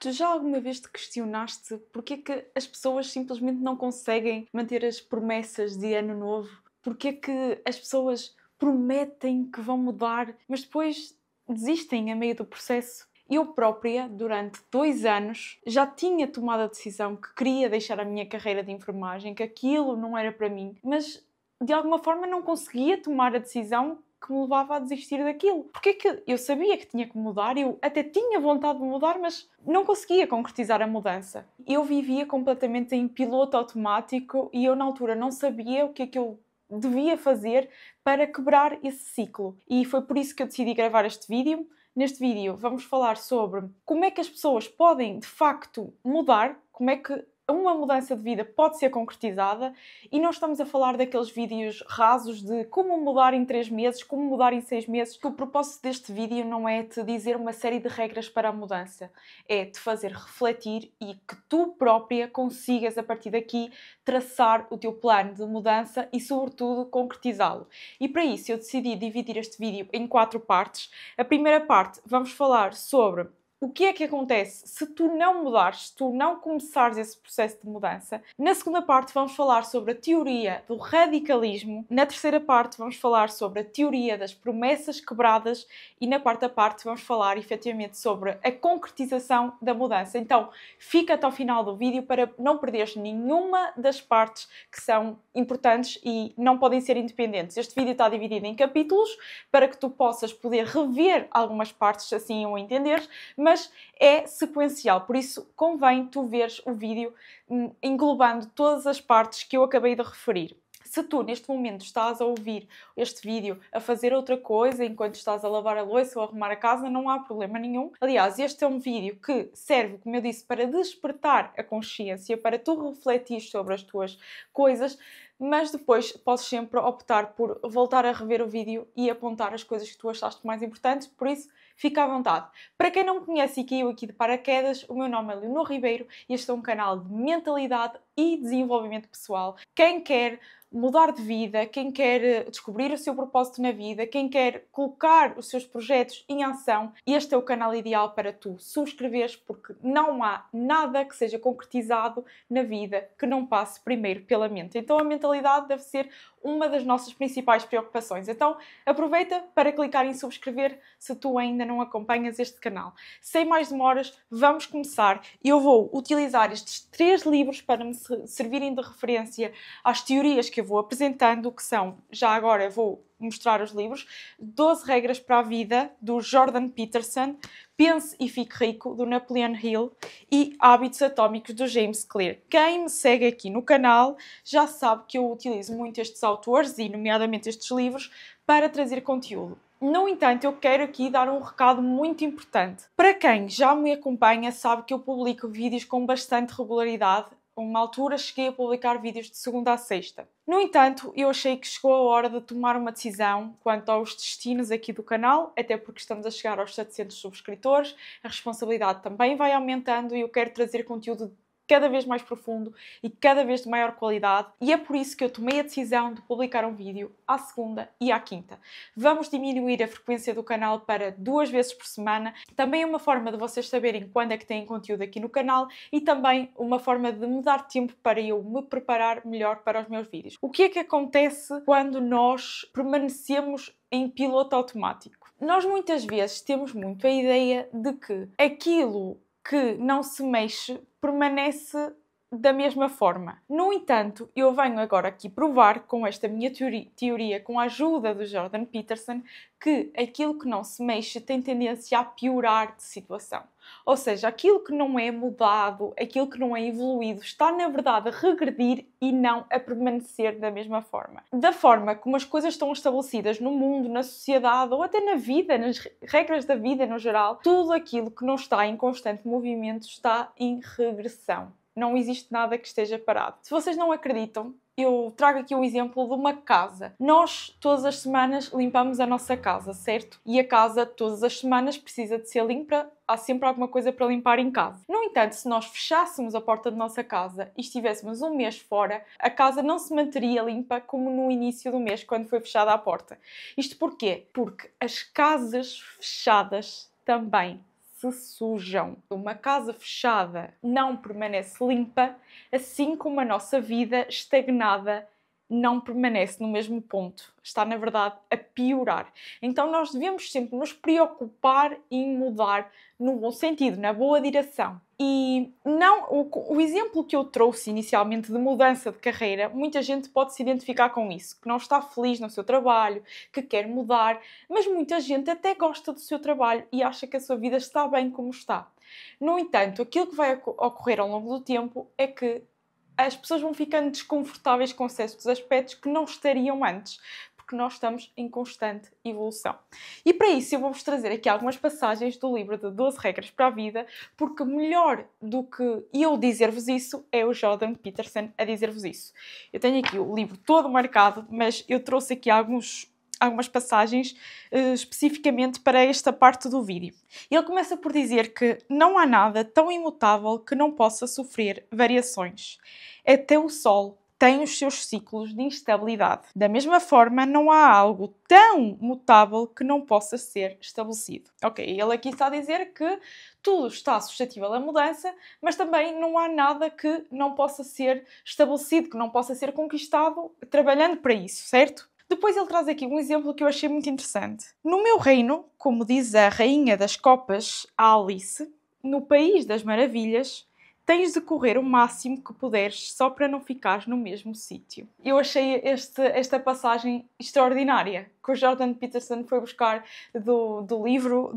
Tu já alguma vez te questionaste porque é que as pessoas simplesmente não conseguem manter as promessas de ano novo? Porque é que as pessoas prometem que vão mudar, mas depois desistem a meio do processo? Eu própria, durante 2 anos, já tinha tomado a decisão que queria deixar a minha carreira de enfermagem, que aquilo não era para mim, mas de alguma forma não conseguia tomar a decisão que me levava a desistir daquilo. Porque é que eu sabia que tinha que mudar, eu até tinha vontade de mudar, mas não conseguia concretizar a mudança. Eu vivia completamente em piloto automático e eu na altura não sabia o que é que eu devia fazer para quebrar esse ciclo. E foi por isso que eu decidi gravar este vídeo. Neste vídeo vamos falar sobre como é que as pessoas podem de facto mudar, como é que uma mudança de vida pode ser concretizada, e não estamos a falar daqueles vídeos rasos de como mudar em 3 meses, como mudar em 6 meses. O propósito deste vídeo não é te dizer uma série de regras para a mudança, é te fazer refletir e que tu própria consigas a partir daqui traçar o teu plano de mudança e sobretudo concretizá-lo. E para isso eu decidi dividir este vídeo em 4 partes. A primeira parte vamos falar sobre o que é que acontece se tu não mudares, se tu não começares esse processo de mudança. Na segunda parte vamos falar sobre a teoria do radicalismo. Na terceira parte vamos falar sobre a teoria das promessas quebradas. E na quarta parte vamos falar efetivamente sobre a concretização da mudança. Então fica até ao final do vídeo para não perderes nenhuma das partes que são importantes e não podem ser independentes. Este vídeo está dividido em capítulos para que tu possas poder rever algumas partes, se assim o entenderes, mas é sequencial, por isso convém tu veres o vídeo englobando todas as partes que eu acabei de referir. Se tu, neste momento, estás a ouvir este vídeo a fazer outra coisa enquanto estás a lavar a louça ou a arrumar a casa, não há problema nenhum. Aliás, este é um vídeo que serve, como eu disse, para despertar a consciência, para tu refletir sobre as tuas coisas, mas depois podes sempre optar por voltar a rever o vídeo e apontar as coisas que tu achaste mais importantes, por isso fica à vontade. Para quem não me conhece e caiu aqui de paraquedas, o meu nome é Leonor Ribeiro e este é um canal de mentalidade e desenvolvimento pessoal. Quem quer mudar de vida, quem quer descobrir o seu propósito na vida, quem quer colocar os seus projetos em ação, este é o canal ideal para tu subscreveres, porque não há nada que seja concretizado na vida que não passe primeiro pela mente. Então a mentalidade deve ser uma das nossas principais preocupações. Então aproveita para clicar em subscrever se tu ainda não acompanhas este canal. Sem mais demoras, vamos começar. Eu vou utilizar estes 3 livros para me servirem de referência às teorias que eu vou apresentando, que são, já agora vou mostrar os livros, 12 regras para a vida, do Jordan Peterson, Pense e Fique Rico, do Napoleon Hill, e Hábitos Atómicos, do James Clear. Quem me segue aqui no canal já sabe que eu utilizo muito estes autores, e nomeadamente estes livros, para trazer conteúdo. No entanto, eu quero aqui dar um recado muito importante. Para quem já me acompanha, sabe que eu publico vídeos com bastante regularidade. A uma altura cheguei a publicar vídeos de segunda a sexta. No entanto, eu achei que chegou a hora de tomar uma decisão quanto aos destinos aqui do canal, até porque estamos a chegar aos 700 subscritores, a responsabilidade também vai aumentando e eu quero trazer conteúdo cada vez mais profundo e cada vez de maior qualidade, e é por isso que eu tomei a decisão de publicar um vídeo à segunda e à quinta. Vamos diminuir a frequência do canal para 2 vezes por semana, também é uma forma de vocês saberem quando é que têm conteúdo aqui no canal e também uma forma de me dar tempo para eu me preparar melhor para os meus vídeos. O que é que acontece quando nós permanecemos em piloto automático? Nós muitas vezes temos muito a ideia de que aquilo que não se mexe permanece da mesma forma. No entanto, eu venho agora aqui provar com esta minha teoria, com a ajuda do Jordan Peterson, que aquilo que não se mexe tem tendência a piorar de situação. Ou seja, aquilo que não é mudado, aquilo que não é evoluído, está na verdade a regredir e não a permanecer da mesma forma. Da forma como as coisas estão estabelecidas no mundo, na sociedade ou até na vida, nas regras da vida no geral, tudo aquilo que não está em constante movimento está em regressão. Não existe nada que esteja parado. Se vocês não acreditam, eu trago aqui um exemplo de uma casa. Nós, todas as semanas, limpamos a nossa casa, certo? E a casa, todas as semanas, precisa de ser limpa. Há sempre alguma coisa para limpar em casa. No entanto, se nós fechássemos a porta da nossa casa e estivéssemos um mês fora, a casa não se manteria limpa como no início do mês, quando foi fechada a porta. Isto porquê? Porque as casas fechadas também se sujam. Uma casa fechada não permanece limpa, assim como a nossa vida estagnada não permanece no mesmo ponto. Está, na verdade, a piorar. Então nós devemos sempre nos preocupar em mudar no bom sentido, na boa direção. E não o exemplo que eu trouxe inicialmente de mudança de carreira, muita gente pode se identificar com isso, que não está feliz no seu trabalho, que quer mudar, mas muita gente até gosta do seu trabalho e acha que a sua vida está bem como está. No entanto, aquilo que vai ocorrer ao longo do tempo é que as pessoas vão ficando desconfortáveis com certos aspectos que não estariam antes, porque nós estamos em constante evolução. E para isso eu vou-vos trazer aqui algumas passagens do livro de 12 regras para a vida, porque melhor do que eu dizer-vos isso é o Jordan Peterson a dizer-vos isso. Eu tenho aqui o livro todo marcado, mas eu trouxe aqui algumas passagens especificamente para esta parte do vídeo. Ele começa por dizer que não há nada tão imutável que não possa sofrer variações. Até o Sol tem os seus ciclos de instabilidade. Da mesma forma, não há algo tão mutável que não possa ser estabelecido. Ok, ele aqui está a dizer que tudo está suscetível à mudança, mas também não há nada que não possa ser estabelecido, que não possa ser conquistado trabalhando para isso, certo? Depois ele traz aqui um exemplo que eu achei muito interessante. No meu reino, como diz a Rainha das Copas, a Alice, no País das Maravilhas, tens de correr o máximo que puderes só para não ficares no mesmo sítio. Eu achei esta passagem extraordinária, que o Jordan Peterson foi buscar do livro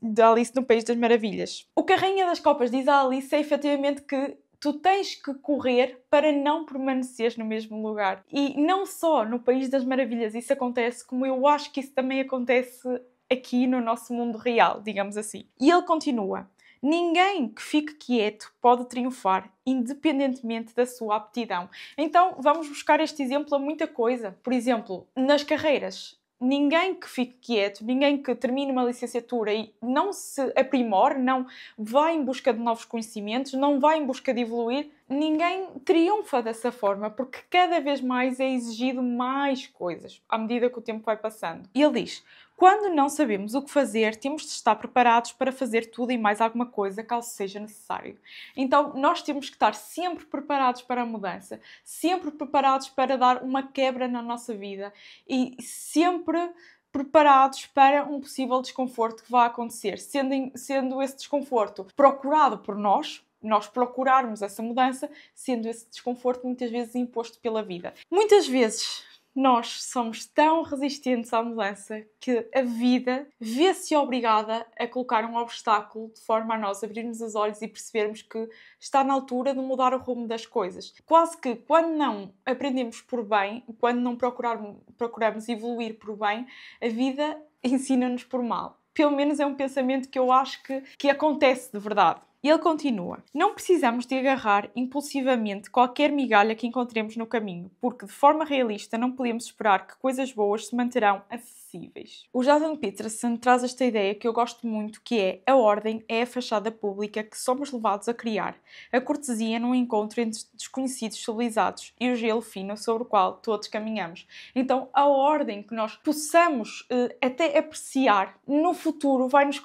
de Alice no País das Maravilhas. O que a Rainha das Copas diz a Alice é efetivamente que tu tens que correr para não permaneceres no mesmo lugar. E não só no País das Maravilhas isso acontece, como eu acho que isso também acontece aqui no nosso mundo real, digamos assim. E ele continua. Ninguém que fique quieto pode triunfar, independentemente da sua aptidão. Então, vamos buscar este exemplo a muita coisa. Por exemplo, nas carreiras. Ninguém que fique quieto, ninguém que termine uma licenciatura e não se aprimore, não vá em busca de novos conhecimentos, não vá em busca de evoluir, ninguém triunfa dessa forma, porque cada vez mais é exigido mais coisas à medida que o tempo vai passando. E ele diz, quando não sabemos o que fazer, temos de estar preparados para fazer tudo e mais alguma coisa, caso seja necessário. Então, nós temos que estar sempre preparados para a mudança, sempre preparados para dar uma quebra na nossa vida e sempre preparados para um possível desconforto que vai acontecer, sendo esse desconforto procurado por nós procurarmos essa mudança, sendo esse desconforto muitas vezes imposto pela vida. Muitas vezes nós somos tão resistentes à mudança que a vida vê-se obrigada a colocar um obstáculo de forma a nós abrirmos os olhos e percebermos que está na altura de mudar o rumo das coisas. Quase que quando não aprendemos por bem, quando não procuramos evoluir por bem, a vida ensina-nos por mal. Pelo menos é um pensamento que eu acho que acontece de verdade. E ele continua. Não precisamos de agarrar impulsivamente qualquer migalha que encontremos no caminho, porque de forma realista não podemos esperar que coisas boas se manterão acessíveis. O Jordan Peterson traz esta ideia que eu gosto muito, que é a ordem é a fachada pública que somos levados a criar, a cortesia num encontro entre desconhecidos civilizados e o gelo fino sobre o qual todos caminhamos. Então, a ordem que nós possamos até apreciar, no futuro vai-nos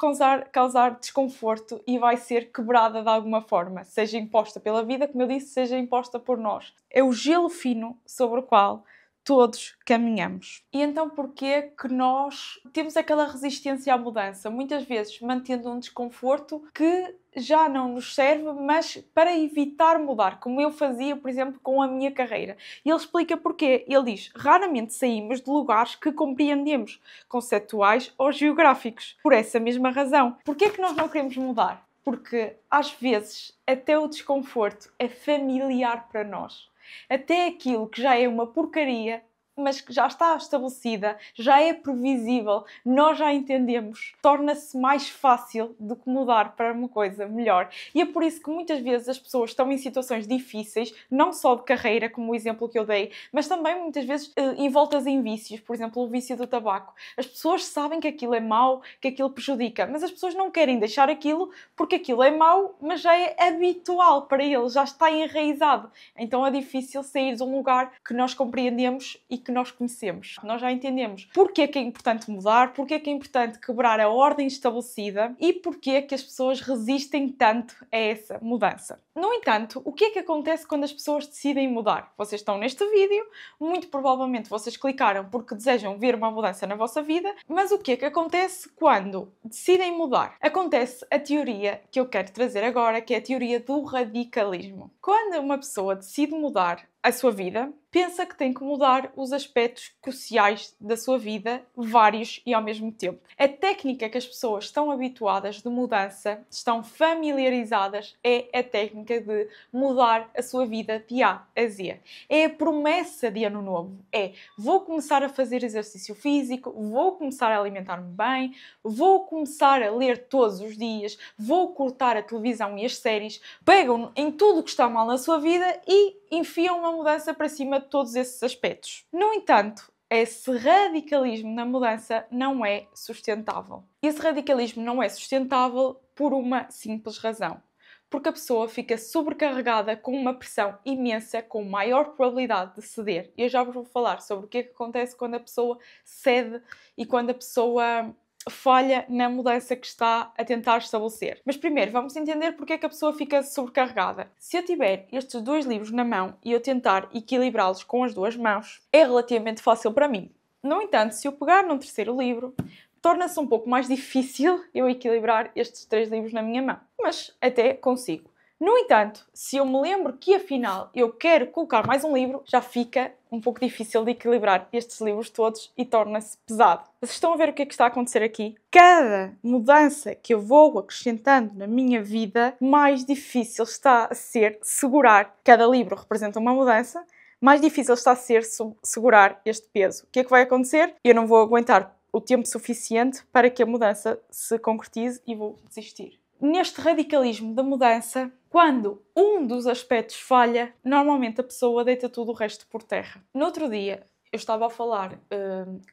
causar desconforto e vai ser quebrada de alguma forma, seja imposta pela vida, como eu disse, seja imposta por nós. É o gelo fino sobre o qual todos caminhamos. E então porquê que nós temos aquela resistência à mudança? Muitas vezes mantendo um desconforto que já não nos serve, mas para evitar mudar, como eu fazia, por exemplo, com a minha carreira. E ele explica porquê. Ele diz, raramente saímos de lugares que compreendemos, conceituais ou geográficos. Por essa mesma razão. Porquê que nós não queremos mudar? Porque, às vezes, até o desconforto é familiar para nós. Até aquilo que já é uma porcaria, mas que já está estabelecida, já é previsível, nós já entendemos, torna-se mais fácil do que mudar para uma coisa melhor. E é por isso que muitas vezes as pessoas estão em situações difíceis, não só de carreira, como o exemplo que eu dei, mas também muitas vezes envoltas em vícios, por exemplo, o vício do tabaco. As pessoas sabem que aquilo é mau, que aquilo prejudica, mas as pessoas não querem deixar aquilo porque aquilo é mau, mas já é habitual para eles, já está enraizado. Então é difícil sair de um lugar que nós compreendemos e que que nós conhecemos. Nós já entendemos porque é que é importante mudar, porque é que é importante quebrar a ordem estabelecida e porque é que as pessoas resistem tanto a essa mudança. No entanto, o que é que acontece quando as pessoas decidem mudar? Vocês estão neste vídeo, muito provavelmente vocês clicaram porque desejam ver uma mudança na vossa vida, mas o que é que acontece quando decidem mudar? Acontece a teoria que eu quero trazer agora, que é a teoria do radicalismo. Quando uma pessoa decide mudar a sua vida, pensa que tem que mudar os aspectos cruciais da sua vida, vários e ao mesmo tempo. A técnica que as pessoas estão habituadas de mudança, estão familiarizadas, é a técnica de mudar a sua vida de A a Z. É a promessa de ano novo. É, vou começar a fazer exercício físico, vou começar a alimentar-me bem, vou começar a ler todos os dias, vou cortar a televisão e as séries, pegam em tudo o que está mal na sua vida e enfiam uma mudança para cima de todos esses aspectos. No entanto, esse radicalismo na mudança não é sustentável. Esse radicalismo não é sustentável por uma simples razão. Porque a pessoa fica sobrecarregada com uma pressão imensa, com maior probabilidade de ceder. E eu já vos vou falar sobre o que é que acontece quando a pessoa cede e quando a pessoa falha na mudança que está a tentar estabelecer. Mas primeiro vamos entender porque é que a pessoa fica sobrecarregada. Se eu tiver estes dois livros na mão e eu tentar equilibrá-los com as duas mãos, é relativamente fácil para mim. No entanto, se eu pegar num terceiro livro, torna-se um pouco mais difícil eu equilibrar estes 3 livros na minha mão. Mas até consigo. No entanto, se eu me lembro que afinal eu quero colocar mais um livro, já fica um pouco difícil de equilibrar estes livros todos e torna-se pesado. Vocês estão a ver o que é que está a acontecer aqui? Cada mudança que eu vou acrescentando na minha vida, mais difícil está a ser segurar. Cada livro representa uma mudança, mais difícil está a ser segurar este peso. O que é que vai acontecer? Eu não vou aguentar o tempo suficiente para que a mudança se concretize e vou desistir. Neste radicalismo da mudança, quando um dos aspectos falha, normalmente a pessoa deita tudo o resto por terra. No outro dia, eu estava a falar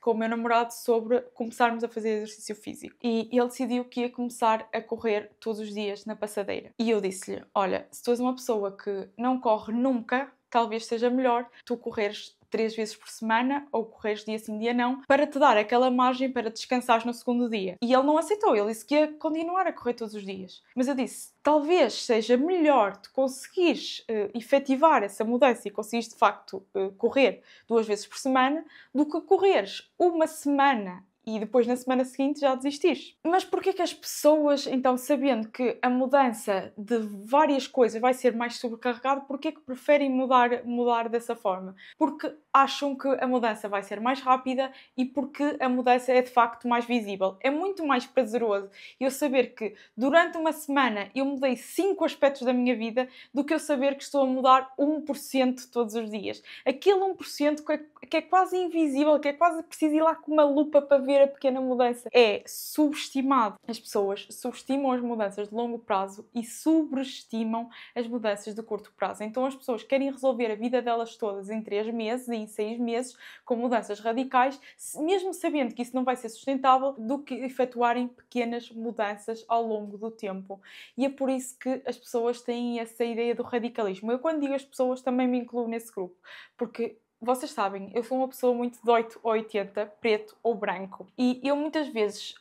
com o meu namorado sobre começarmos a fazer exercício físico. E ele decidiu que ia começar a correr todos os dias na passadeira. E eu disse-lhe, olha, se tu és uma pessoa que não corre nunca, talvez seja melhor tu correres 3 vezes por semana ou correres dia sim, dia não, para te dar aquela margem para descansares no segundo dia. E ele não aceitou, ele disse que ia continuar a correr todos os dias. Mas eu disse, talvez seja melhor tu conseguires efetivar essa mudança e conseguires de facto correr 2 vezes por semana do que correres uma semana e depois na semana seguinte já desistires. Mas porquê que as pessoas, então, sabendo que a mudança de várias coisas vai ser mais sobrecarregada, porquê que preferem mudar dessa forma? Porque acham que a mudança vai ser mais rápida e porque a mudança é de facto mais visível. É muito mais prazeroso eu saber que durante uma semana eu mudei 5 aspectos da minha vida do que eu saber que estou a mudar 1% todos os dias. Aquele 1% que é quase invisível, que é quase preciso ir lá com uma lupa para ver a pequena mudança, é subestimado. As pessoas subestimam as mudanças de longo prazo e sobreestimam as mudanças de curto prazo. Então as pessoas querem resolver a vida delas todas em 3 meses e em 6 meses com mudanças radicais, mesmo sabendo que isso não vai ser sustentável, do que efetuarem pequenas mudanças ao longo do tempo. E é por isso que as pessoas têm essa ideia do radicalismo. Eu, quando digo as pessoas, também me incluo nesse grupo, porque vocês sabem, eu sou uma pessoa muito de 8 ou 80, preto ou branco. E eu muitas vezes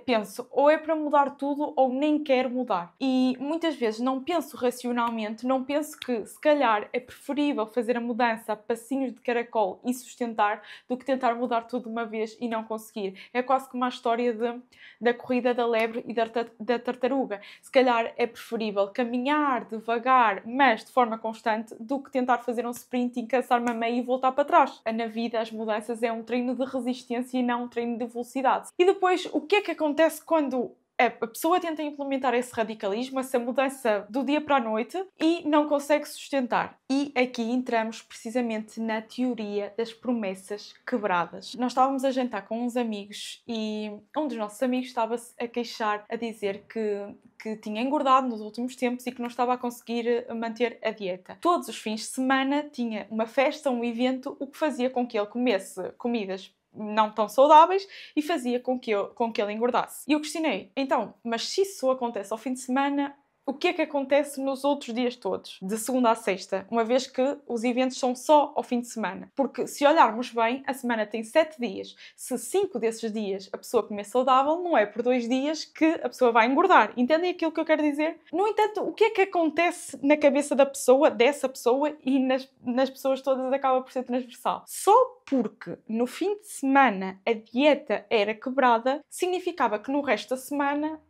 penso, ou é para mudar tudo ou nem quero mudar. E muitas vezes não penso racionalmente, não penso que se calhar é preferível fazer a mudança a passinhos de caracol e sustentar do que tentar mudar tudo de uma vez e não conseguir. É quase como a história da corrida da lebre e da tartaruga. Se calhar é preferível caminhar devagar, mas de forma constante, do que tentar fazer um sprint e cansar-me a meio e voltar para trás. Na vida, as mudanças é um treino de resistência e não um treino de velocidade. E depois, o que é que acontece quando a pessoa tenta implementar esse radicalismo, essa mudança do dia para a noite e não consegue sustentar? E aqui entramos precisamente na teoria das promessas quebradas. Nós estávamos a jantar com uns amigos e um dos nossos amigos estava-se a queixar, a dizer que tinha engordado nos últimos tempos e que não estava a conseguir manter a dieta. Todos os fins de semana tinha uma festa, um evento, o que fazia com que ele comesse comidas não tão saudáveis e fazia com que ele engordasse. E eu questionei, então, mas se isso acontece ao fim de semana, o que é que acontece nos outros dias todos, de segunda a sexta, uma vez que os eventos são só ao fim de semana. Porque se olharmos bem, a semana tem 7 dias. Se 5 desses dias a pessoa comer saudável, não é por 2 dias que a pessoa vai engordar. Entendem aquilo que eu quero dizer? No entanto, o que é que acontece na cabeça da pessoa, dessa pessoa e nas pessoas todas acaba por ser transversal? Só porque no fim de semana a dieta era quebrada, significava que no resto da semana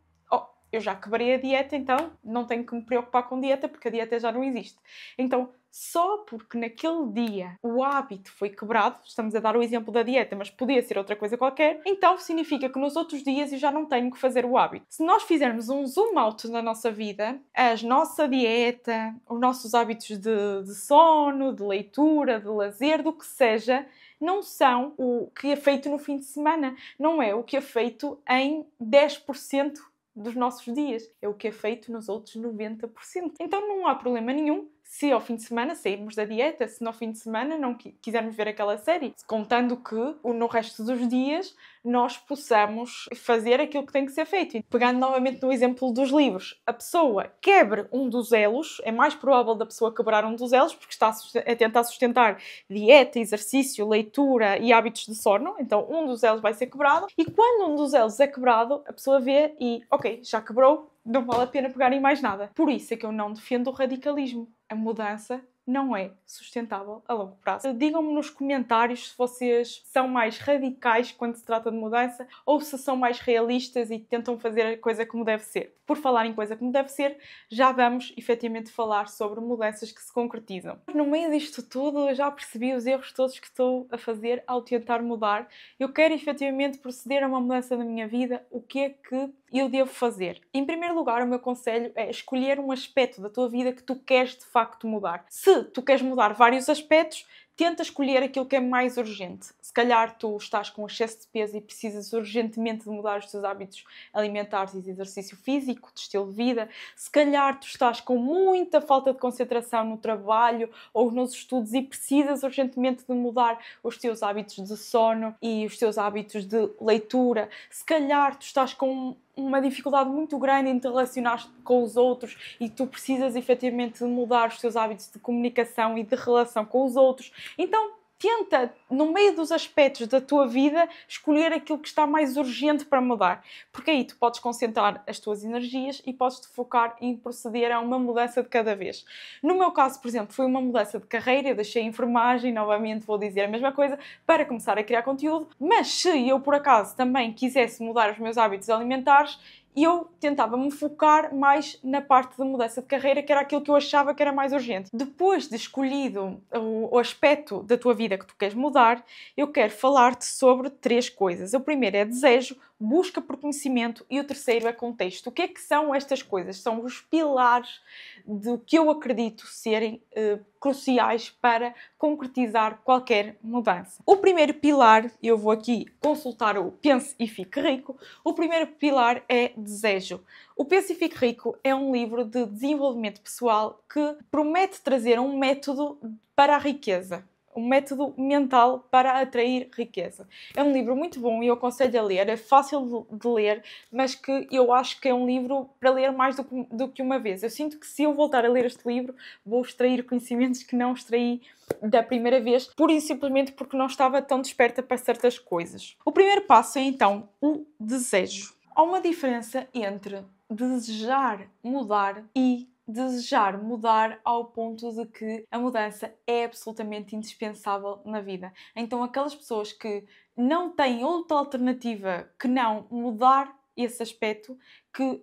eu já quebrei a dieta, então não tenho que me preocupar com dieta, porque a dieta já não existe. Então, só porque naquele dia o hábito foi quebrado, estamos a dar o exemplo da dieta, mas podia ser outra coisa qualquer, então significa que nos outros dias eu já não tenho que fazer o hábito. Se nós fizermos um zoom out na nossa vida, a nossa dieta, os nossos hábitos de sono, de leitura, de lazer, do que seja, não são o que é feito no fim de semana. Não é o que é feito em 10% dos nossos dias. É o que é feito nos outros 90%. Então não há problema nenhum se ao fim de semana sairmos da dieta, se no fim de semana não quisermos ver aquela série, contando que no resto dos dias nós possamos fazer aquilo que tem que ser feito. E pegando novamente no exemplo dos livros, a pessoa quebre um dos elos, é mais provável da pessoa quebrar um dos elos porque está a tentar sustentar dieta, exercício, leitura e hábitos de sono, então um dos elos vai ser quebrado, e quando um dos elos é quebrado, a pessoa vê e, ok, já quebrou, não vale a pena pegar em mais nada. Por isso é que eu não defendo o radicalismo. A mudança não é sustentável a longo prazo. Digam-me nos comentários se vocês são mais radicais quando se trata de mudança ou se são mais realistas e tentam fazer a coisa como deve ser. Por falar em coisa como deve ser, já vamos efetivamente falar sobre mudanças que se concretizam. No meio disto tudo, eu já percebi os erros todos que estou a fazer ao tentar mudar. Eu quero efetivamente proceder a uma mudança na minha vida. O que é que eu devo fazer? Em primeiro lugar, o meu conselho é escolher um aspecto da tua vida que tu queres de facto mudar. Se tu queres mudar vários aspectos, tenta escolher aquilo que é mais urgente. Se calhar tu estás com excesso de peso e precisas urgentemente de mudar os teus hábitos alimentares e de exercício físico, de estilo de vida. Se calhar tu estás com muita falta de concentração no trabalho ou nos estudos e precisas urgentemente de mudar os teus hábitos de sono e os teus hábitos de leitura. Se calhar tu estás com uma dificuldade muito grande em te relacionar com os outros e tu precisas efetivamente de mudar os teus hábitos de comunicação e de relação com os outros. Então, tenta, no meio dos aspectos da tua vida, escolher aquilo que está mais urgente para mudar. Porque aí tu podes concentrar as tuas energias e podes-te focar em proceder a uma mudança de cada vez. No meu caso, por exemplo, foi uma mudança de carreira. Eu deixei a enfermagem, novamente vou dizer a mesma coisa, para começar a criar conteúdo. Mas se eu, por acaso, também quisesse mudar os meus hábitos alimentares, eu tentava me focar mais na parte de mudança de carreira, que era aquilo que eu achava que era mais urgente. Depois de escolhido o aspecto da tua vida que tu queres mudar, eu quero falar-te sobre 3 coisas. O primeiro é desejo, busca por conhecimento e o terceiro é contexto. O que é que são estas coisas? São os pilares do que eu acredito serem cruciais para concretizar qualquer mudança. O primeiro pilar, eu vou aqui consultar o Pense e Fique Rico, o primeiro pilar é desejo. O Pense e Fique Rico é um livro de desenvolvimento pessoal que promete trazer um método para a riqueza. Um método mental para atrair riqueza. É um livro muito bom e eu aconselho a ler. É fácil de ler, mas que eu acho que é um livro para ler mais do que uma vez. Eu sinto que se eu voltar a ler este livro, vou extrair conhecimentos que não extraí da primeira vez, pura e simplesmente porque não estava tão desperta para certas coisas. O primeiro passo é então o desejo. Há uma diferença entre desejar mudar e desejar mudar ao ponto de que a mudança é absolutamente indispensável na vida. Então aquelas pessoas que não têm outra alternativa que não mudar esse aspecto, que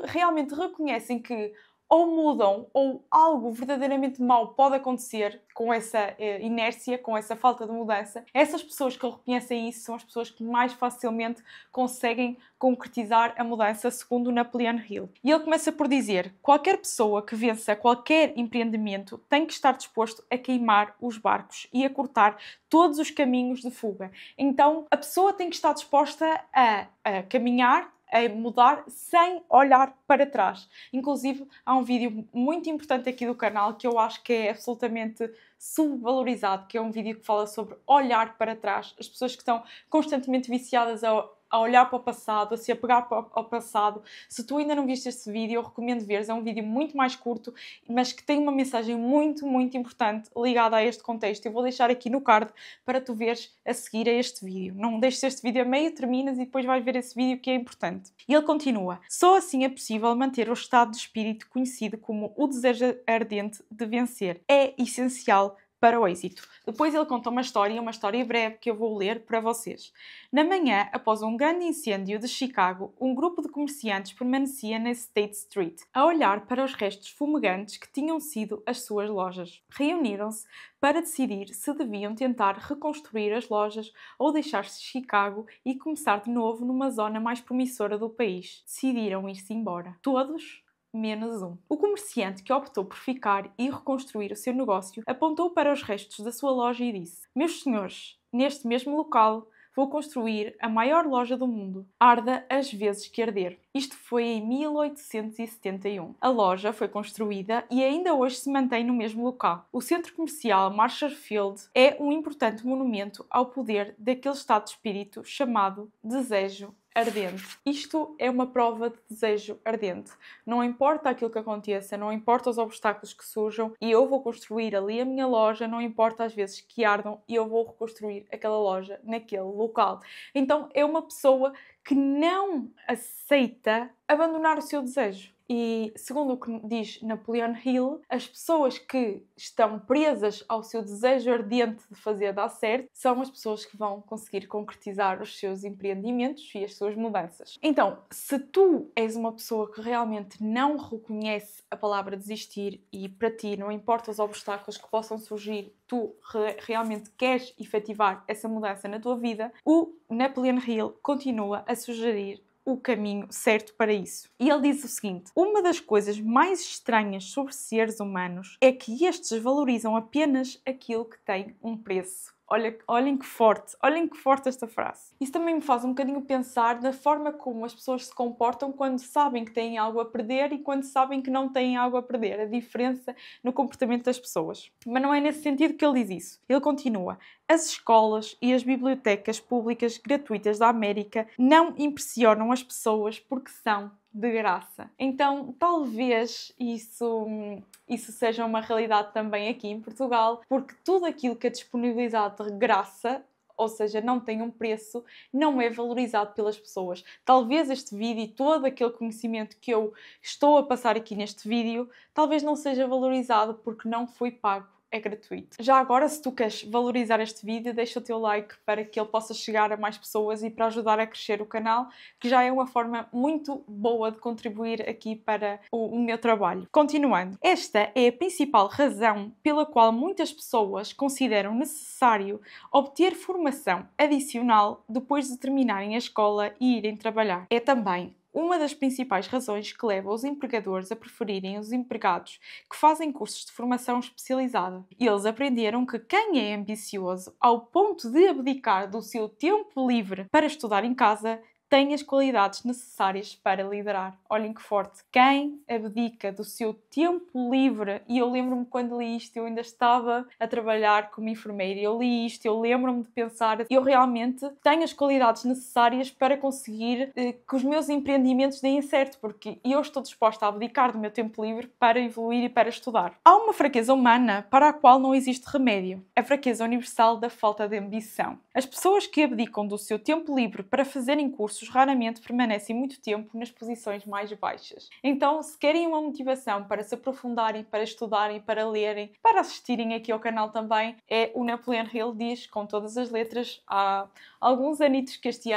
realmente reconhecem que ou mudam ou algo verdadeiramente mau pode acontecer com essa inércia, com essa falta de mudança. Essas pessoas que reconhecem isso são as pessoas que mais facilmente conseguem concretizar a mudança, segundo Napoleon Hill. E ele começa por dizer: qualquer pessoa que vença qualquer empreendimento tem que estar disposto a queimar os barcos e a cortar todos os caminhos de fuga. Então a pessoa tem que estar disposta a caminhar, a mudar sem olhar para trás. Inclusive, há um vídeo muito importante aqui do canal que eu acho que é absolutamente subvalorizado, que é um vídeo que fala sobre olhar para trás. As pessoas que estão constantemente viciadas a a olhar para o passado, a se apegar ao passado. Se tu ainda não viste este vídeo, eu recomendo veres. É um vídeo muito mais curto, mas que tem uma mensagem muito, muito importante ligada a este contexto. Eu vou deixar aqui no card para tu veres a seguir a este vídeo. Não deixes este vídeo a meio, terminas e depois vais ver esse vídeo que é importante. E ele continua: só assim é possível manter o estado de espírito conhecido como o desejo ardente de vencer. É essencial para o êxito. Depois ele conta uma história breve que eu vou ler para vocês. Na manhã, após um grande incêndio de Chicago, um grupo de comerciantes permanecia na State Street, a olhar para os restos fumegantes que tinham sido as suas lojas. Reuniram-se para decidir se deviam tentar reconstruir as lojas ou deixar-se Chicago e começar de novo numa zona mais promissora do país. Decidiram ir-se embora. Todos menos um. O comerciante que optou por ficar e reconstruir o seu negócio apontou para os restos da sua loja e disse: meus senhores, neste mesmo local vou construir a maior loja do mundo. Arda as vezes que arder. Isto foi em 1871. A loja foi construída e ainda hoje se mantém no mesmo local. O centro comercial Marshall Field é um importante monumento ao poder daquele estado de espírito chamado desejo ardente. Isto é uma prova de desejo ardente. Não importa aquilo que aconteça, não importa os obstáculos que surjam, e eu vou construir ali a minha loja, não importa as vezes que ardam, e eu vou reconstruir aquela loja naquele local. Então é uma pessoa que não aceita abandonar o seu desejo. E, segundo o que diz Napoleon Hill, as pessoas que estão presas ao seu desejo ardente de fazer dar certo são as pessoas que vão conseguir concretizar os seus empreendimentos e as suas mudanças. Então, se tu és uma pessoa que realmente não reconhece a palavra desistir e para ti não importa os obstáculos que possam surgir, tu realmente queres efetivar essa mudança na tua vida, o Napoleon Hill continua a sugerir o caminho certo para isso. E ele diz o seguinte: uma das coisas mais estranhas sobre seres humanos é que estes valorizam apenas aquilo que tem um preço. Olhem que forte esta frase. Isso também me faz um bocadinho pensar na forma como as pessoas se comportam quando sabem que têm algo a perder e quando sabem que não têm algo a perder. A diferença no comportamento das pessoas. Mas não é nesse sentido que ele diz isso. Ele continua: as escolas e as bibliotecas públicas gratuitas da América não impressionam as pessoas porque são de graça. Então, talvez isso seja uma realidade também aqui em Portugal, porque tudo aquilo que é disponibilizado de graça, ou seja, não tem um preço, não é valorizado pelas pessoas. Talvez este vídeo e todo aquele conhecimento que eu estou a passar aqui neste vídeo, talvez não seja valorizado porque não foi pago. É gratuito. Já agora, se tu queres valorizar este vídeo, deixa o teu like para que ele possa chegar a mais pessoas e para ajudar a crescer o canal, que já é uma forma muito boa de contribuir aqui para o meu trabalho. Continuando, esta é a principal razão pela qual muitas pessoas consideram necessário obter formação adicional depois de terminarem a escola e irem trabalhar. É também uma das principais razões que leva os empregadores a preferirem os empregados que fazem cursos de formação especializada. Eles aprenderam que quem é ambicioso ao ponto de abdicar do seu tempo livre para estudar em casa tem as qualidades necessárias para liderar. Olhem que forte. Quem abdica do seu tempo livre, e eu lembro-me quando li isto, eu ainda estava a trabalhar como enfermeira, eu li isto, eu lembro-me de pensar, eu realmente tenho as qualidades necessárias para conseguir que os meus empreendimentos deem certo, porque eu estou disposta a abdicar do meu tempo livre para evoluir e para estudar. Há uma fraqueza humana para a qual não existe remédio, a fraqueza universal da falta de ambição. As pessoas que abdicam do seu tempo livre para fazerem cursos raramente permanecem muito tempo nas posições mais baixas. Então, se querem uma motivação para se aprofundarem, para estudarem, para lerem, para assistirem aqui ao canal também, é o Napoleon Hill diz, com todas as letras, há alguns anitos que este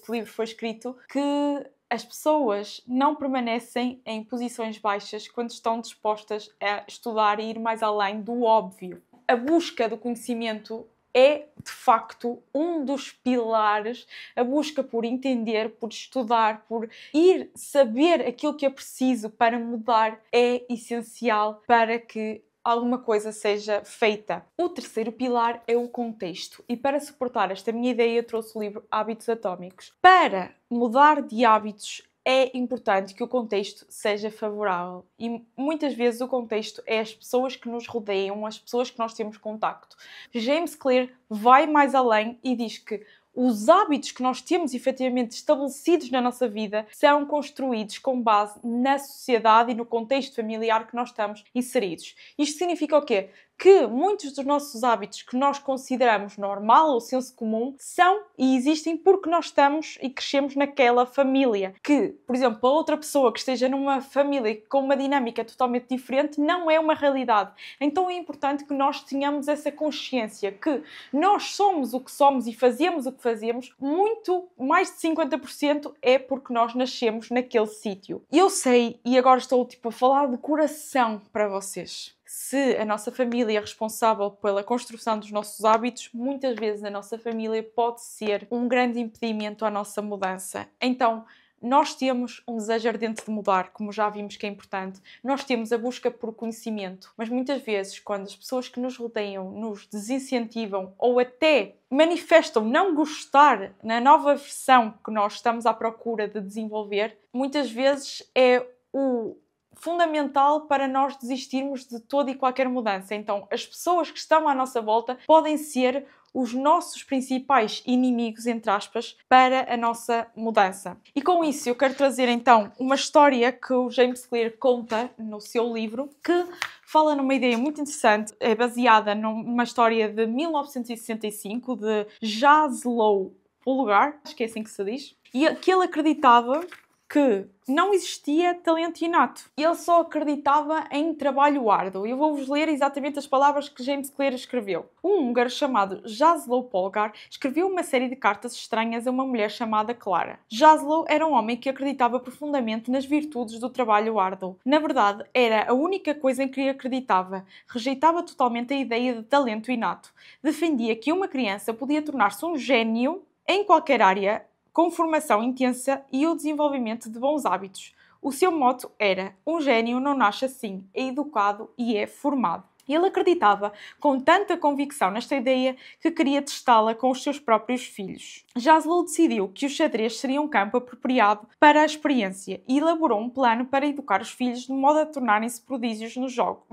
livro foi escrito, que as pessoas não permanecem em posições baixas quando estão dispostas a estudar e ir mais além do óbvio. A busca do conhecimento é, de facto, um dos pilares, a busca por entender, por estudar, por ir saber aquilo que é preciso para mudar é essencial para que alguma coisa seja feita. O terceiro pilar é o contexto. E para suportar esta minha ideia, eu trouxe o livro Hábitos Atómicos. Para mudar de hábitos, é importante que o contexto seja favorável e muitas vezes o contexto é as pessoas que nos rodeiam, as pessoas que nós temos contacto. James Clear vai mais além e diz que os hábitos que nós temos efetivamente estabelecidos na nossa vida são construídos com base na sociedade e no contexto familiar que nós estamos inseridos. Isto significa o quê? Que muitos dos nossos hábitos que nós consideramos normal ou senso comum são e existem porque nós estamos e crescemos naquela família. Que, por exemplo, a outra pessoa que esteja numa família com uma dinâmica totalmente diferente não é uma realidade. Então é importante que nós tenhamos essa consciência que nós somos o que somos e fazemos o que fazemos, muito mais de 50% é porque nós nascemos naquele sítio. Eu sei, e agora estou a falar de coração para vocês. Se a nossa família é responsável pela construção dos nossos hábitos, muitas vezes a nossa família pode ser um grande impedimento à nossa mudança. Então, nós temos um desejo ardente de mudar, como já vimos que é importante. Nós temos a busca por conhecimento. Mas muitas vezes, quando as pessoas que nos rodeiam nos desincentivam ou até manifestam não gostar na nova versão que nós estamos à procura de desenvolver, muitas vezes é o fundamental para nós desistirmos de toda e qualquer mudança. Então, as pessoas que estão à nossa volta podem ser os nossos principais inimigos, entre aspas, para a nossa mudança. E com isso eu quero trazer então uma história que o James Clear conta no seu livro, que fala numa ideia muito interessante, é baseada numa história de 1965 de Laszlo Polgar, acho que é assim que se diz, e que ele acreditava que não existia talento inato. Ele só acreditava em trabalho árduo. Eu vou-vos ler exatamente as palavras que James Clear escreveu. Um húngaro chamado Laszlo Polgar escreveu uma série de cartas estranhas a uma mulher chamada Clara. Laszlo era um homem que acreditava profundamente nas virtudes do trabalho árduo. Na verdade, era a única coisa em que acreditava. Rejeitava totalmente a ideia de talento inato. Defendia que uma criança podia tornar-se um gênio em qualquer área com formação intensa e o desenvolvimento de bons hábitos. O seu moto era: um gênio não nasce assim, é educado e é formado. Ele acreditava com tanta convicção nesta ideia que queria testá-la com os seus próprios filhos. Laszlo decidiu que o xadrez seria um campo apropriado para a experiência e elaborou um plano para educar os filhos de modo a tornarem-se prodígios no jogo.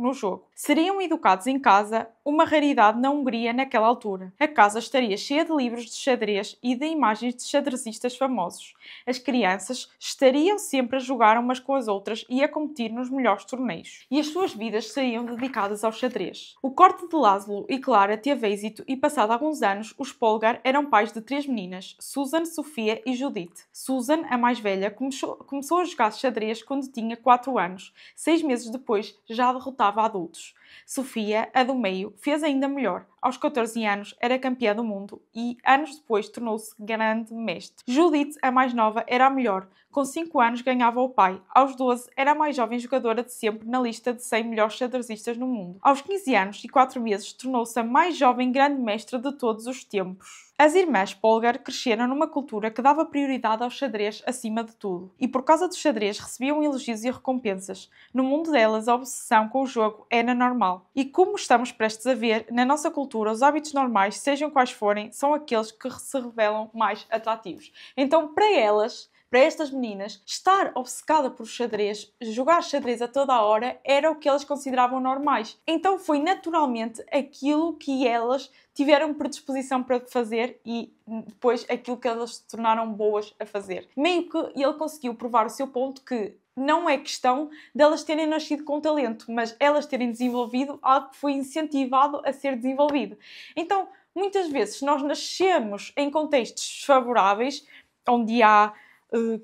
Seriam educados em casa, uma raridade na Hungria naquela altura. A casa estaria cheia de livros de xadrez e de imagens de xadrezistas famosos. As crianças estariam sempre a jogar umas com as outras e a competir nos melhores torneios. E as suas vidas seriam dedicadas ao xadrez. O corte de Laszlo e Clara teve êxito e, passado alguns anos, os Polgar eram pais de 3 meninas, Susan, Sofia e Judith. Susan, a mais velha, começou a jogar xadrez quando tinha 4 anos. 6 meses depois, já derrotava adultos. Sofia, a do meio, fez ainda melhor. Aos 14 anos era campeã do mundo e, anos depois, tornou-se grande mestre. Judith, a mais nova, era a melhor. Com 5 anos ganhava o pai. Aos 12 era a mais jovem jogadora de sempre na lista de 100 melhores xadrezistas no mundo. Aos 15 anos e 4 meses tornou-se a mais jovem grande mestra de todos os tempos. As irmãs Polgar cresceram numa cultura que dava prioridade ao xadrez acima de tudo. E por causa do xadrez recebiam elogios e recompensas. No mundo delas, a obsessão com o jogo era normal. E como estamos prestes a ver, na nossa cultura, os hábitos normais, sejam quais forem, são aqueles que se revelam mais atrativos. Então, para elas, para estas meninas, estar obcecada por xadrez, jogar xadrez a toda a hora, era o que elas consideravam normais. Então foi naturalmente aquilo que elas tiveram predisposição para fazer e depois aquilo que elas se tornaram boas a fazer. Meio que ele conseguiu provar o seu ponto que não é questão delas terem nascido com talento, mas elas terem desenvolvido algo que foi incentivado a ser desenvolvido. Então, muitas vezes, nós nascemos em contextos desfavoráveis, onde há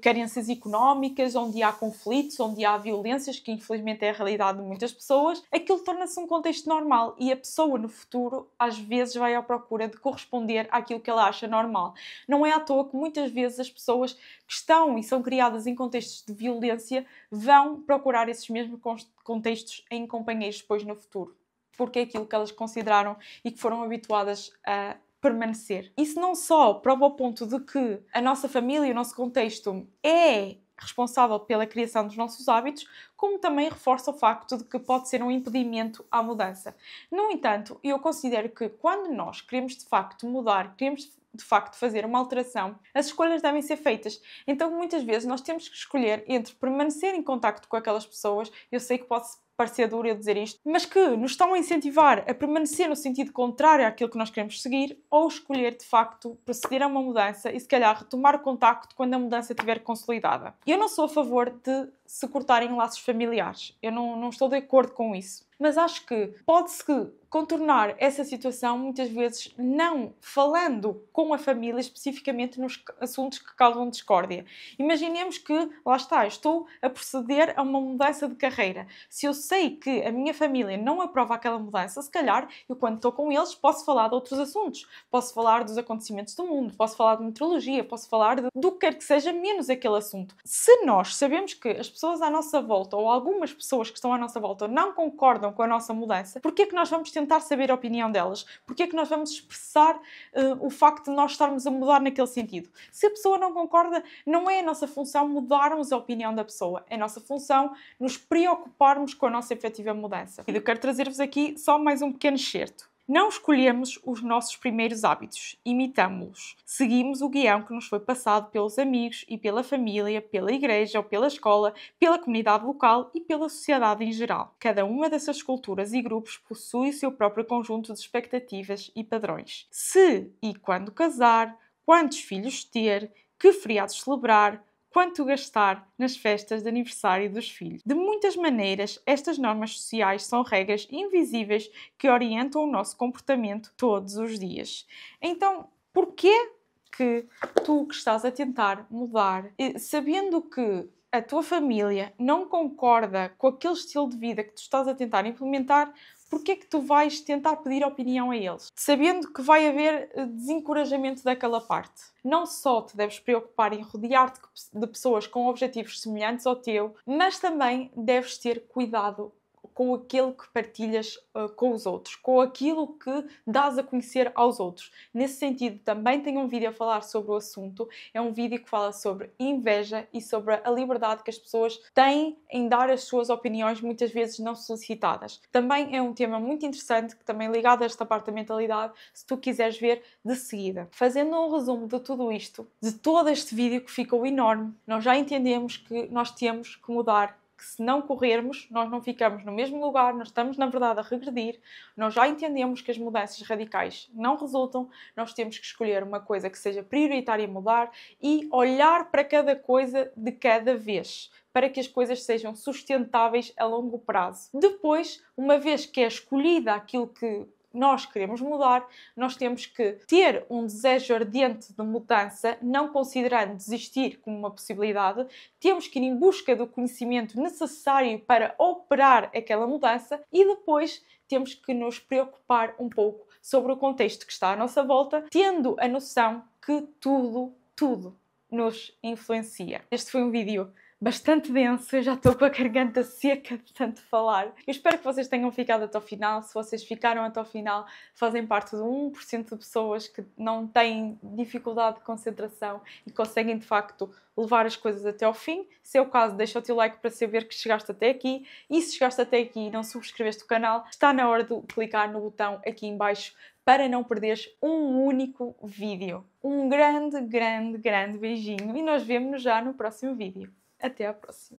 carências económicas, onde há conflitos, onde há violências, que infelizmente é a realidade de muitas pessoas, aquilo torna-se um contexto normal e a pessoa no futuro às vezes vai à procura de corresponder àquilo que ela acha normal. Não é à toa que muitas vezes as pessoas que estão e são criadas em contextos de violência vão procurar esses mesmos contextos em companheiros depois no futuro, porque é aquilo que elas consideraram e que foram habituadas a permanecer. Isso não só prova o ponto de que a nossa família e o nosso contexto é responsável pela criação dos nossos hábitos, como também reforça o facto de que pode ser um impedimento à mudança. No entanto, eu considero que quando nós queremos de facto mudar, queremos de facto fazer uma alteração, as escolhas devem ser feitas. Então muitas vezes nós temos que escolher entre permanecer em contacto com aquelas pessoas. Eu sei que pode parecer duro eu dizer isto, mas que nos estão a incentivar a permanecer no sentido contrário àquilo que nós queremos seguir, ou escolher, de facto, proceder a uma mudança e, se calhar, retomar o contacto quando a mudança estiver consolidada. Eu não sou a favor de se cortarem laços familiares. Eu não estou de acordo com isso. Mas acho que pode-se contornar essa situação, muitas vezes, não falando com a família especificamente nos assuntos que causam discórdia. Imaginemos que, lá está, estou a proceder a uma mudança de carreira. Se eu sei que a minha família não aprova aquela mudança, se calhar, eu quando estou com eles posso falar de outros assuntos. Posso falar dos acontecimentos do mundo, posso falar de meteorologia, posso falar do que quer que seja, menos aquele assunto. Se nós sabemos que as pessoas à nossa volta, ou algumas pessoas que estão à nossa volta, não concordam com a nossa mudança, porquê é que nós vamos tentar saber a opinião delas? Porquê é que nós vamos expressar o facto de nós estarmos a mudar naquele sentido? Se a pessoa não concorda, não é a nossa função mudarmos a opinião da pessoa. É a nossa função nos preocuparmos com a nossa efetiva mudança. E eu quero trazer-vos aqui só mais um pequeno excerto. Não escolhemos os nossos primeiros hábitos, imitamos-los. Seguimos o guião que nos foi passado pelos amigos e pela família, pela igreja ou pela escola, pela comunidade local e pela sociedade em geral. Cada uma dessas culturas e grupos possui o seu próprio conjunto de expectativas e padrões. Se e quando casar, quantos filhos ter, que feriados celebrar, quanto gastar nas festas de aniversário dos filhos. De muitas maneiras, estas normas sociais são regras invisíveis que orientam o nosso comportamento todos os dias. Então, porquê que tu que estás a tentar mudar, sabendo que a tua família não concorda com aquele estilo de vida que tu estás a tentar implementar, porquê é que tu vais tentar pedir opinião a eles? Sabendo que vai haver desencorajamento daquela parte. Não só te deves preocupar em rodear-te de pessoas com objetivos semelhantes ao teu, mas também deves ter cuidado com aquilo que partilhas com os outros, com aquilo que dás a conhecer aos outros. Nesse sentido, também tenho um vídeo a falar sobre o assunto. É um vídeo que fala sobre inveja e sobre a liberdade que as pessoas têm em dar as suas opiniões, muitas vezes não solicitadas. Também é um tema muito interessante, que também ligado a esta parte da mentalidade, se tu quiseres ver de seguida. Fazendo um resumo de tudo isto, de todo este vídeo que ficou enorme, nós já entendemos que nós temos que mudar, que se não corrermos, nós não ficamos no mesmo lugar, nós estamos, na verdade, a regredir. Nós já entendemos que as mudanças radicais não resultam, nós temos que escolher uma coisa que seja prioritária mudar e olhar para cada coisa de cada vez, para que as coisas sejam sustentáveis a longo prazo. Depois, uma vez que é escolhida aquilo que nós queremos mudar, nós temos que ter um desejo ardente de mudança, não considerando desistir como uma possibilidade. Temos que ir em busca do conhecimento necessário para operar aquela mudança e depois temos que nos preocupar um pouco sobre o contexto que está à nossa volta, tendo a noção que tudo nos influencia. Este foi um vídeo bastante denso, eu já estou com a garganta seca de tanto falar. Eu espero que vocês tenham ficado até ao final. Se vocês ficaram até ao final, fazem parte do 1% de pessoas que não têm dificuldade de concentração e conseguem, de facto, levar as coisas até ao fim. Se é o caso, deixa o teu like para saber que chegaste até aqui. E se chegaste até aqui e não subscreveste o canal, está na hora de clicar no botão aqui em baixo para não perderes um único vídeo. Um grande beijinho e nós vemo-nos já no próximo vídeo. Até à próxima!